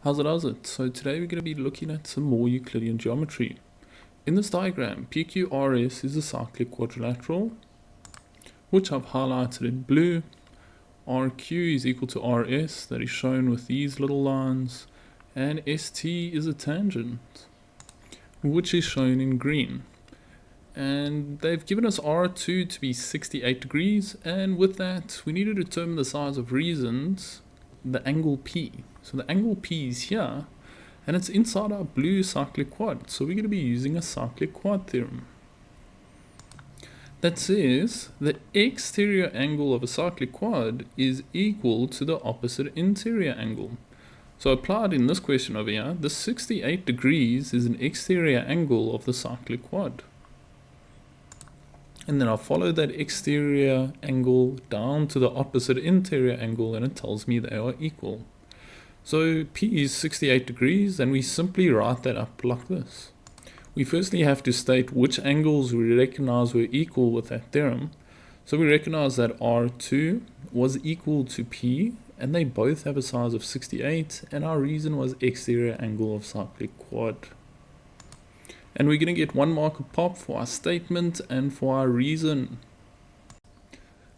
How's it? So today we're going to be looking at some more Euclidean geometry. In this diagram, PQRS is a cyclic quadrilateral, which I've highlighted in blue. RQ is equal to RS, that is shown with these little lines, and ST is a tangent, which is shown in green. And they've given us R2 to be 68 degrees, and with that we need to determine the size of reasons, the angle P. So the angle P is here, and it's inside our blue cyclic quad. So we're going to be using a cyclic quad theorem that says the exterior angle of a cyclic quad is equal to the opposite interior angle. So applied in this question over here, the 68 degrees is an exterior angle of the cyclic quad. And then I follow that exterior angle down to the opposite interior angle, and it tells me they are equal. So P is 68 degrees, and we simply write that up like this. We firstly have to state which angles we recognize were equal with that theorem. So we recognize that R2 was equal to P, and they both have a size of 68, and our reason was exterior angle of cyclic quad. And we're going to get 1 mark a pop for our statement and for our reason.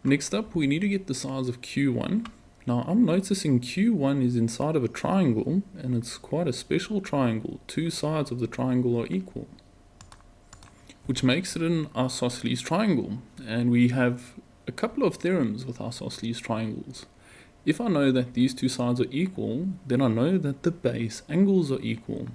Next up, we need to get the size of Q1. Now I'm noticing Q1 is inside of a triangle, and it's quite a special triangle. 2 sides of the triangle are equal, which makes it an isosceles triangle. And we have a couple of theorems with isosceles triangles. If I know that these 2 sides are equal, then I know that the base angles are equal.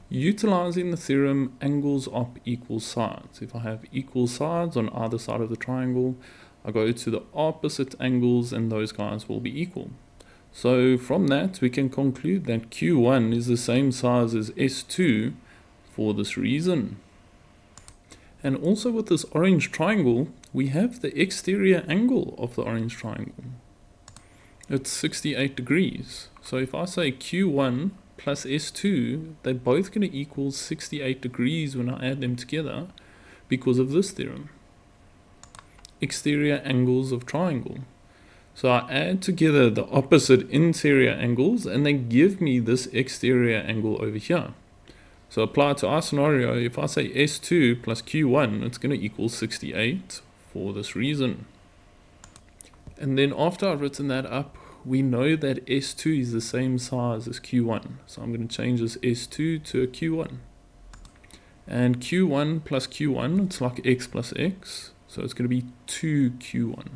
Utilizing the theorem angles op equal sides. If I have equal sides on either side of the triangle, I go to the opposite angles and those guys will be equal. So from that we can conclude that Q1 is the same size as S2 for this reason. And also with this orange triangle, we have the exterior angle of the orange triangle. It's 68 degrees. So if I say Q1 plus S2, they're both going to equal 68 degrees when I add them together because of this theorem. Exterior angles of triangle. So I add together the opposite interior angles and they give me this exterior angle over here. So applied to our scenario, if I say S2 plus Q1, it's going to equal 68 for this reason. And then after I've written that up, we know that S2 is the same size as Q1. So I'm going to change this S2 to a Q1. And Q1 plus Q1, it's like X plus X. So it's going to be 2Q1.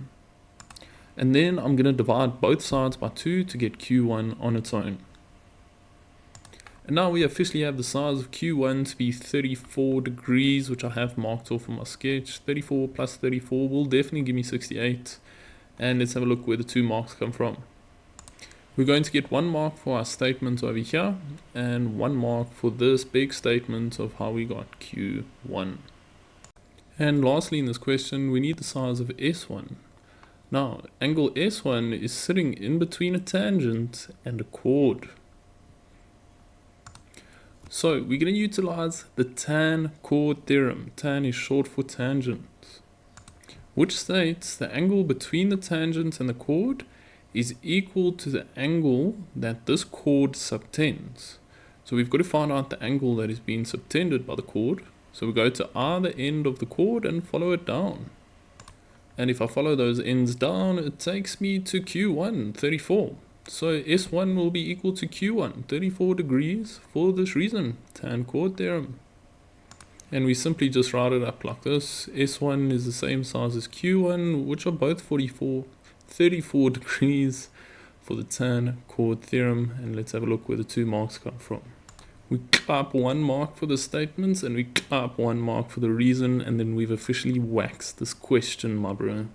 And then I'm going to divide both sides by 2 to get Q1 on its own. And now we officially have the size of Q1 to be 34 degrees, which I have marked off on my sketch. 34 plus 34 will definitely give me 68. And let's have a look where the 2 marks come from. We're going to get 1 mark for our statement over here, and 1 mark for this big statement of how we got Q1. And lastly in this question, we need the size of S1. Now, angle S1 is sitting in between a tangent and a chord. So we're going to utilize the tan chord theorem. Tan is short for tangent, which states the angle between the tangent and the chord is equal to the angle that this chord subtends. So we've got to find out the angle that is being subtended by the chord. So we go to either end of the chord and follow it down. And if I follow those ends down, it takes me to Q1, 34. So S1 will be equal to Q1, 34 degrees for this reason, tan chord theorem. And we simply just write it up like this. S1 is the same size as Q1, which are both 34 degrees for the tan chord theorem. And let's have a look where the 2 marks come from. We clap 1 mark for the statements and we clap 1 mark for the reason, and then we've officially waxed this question, my bro.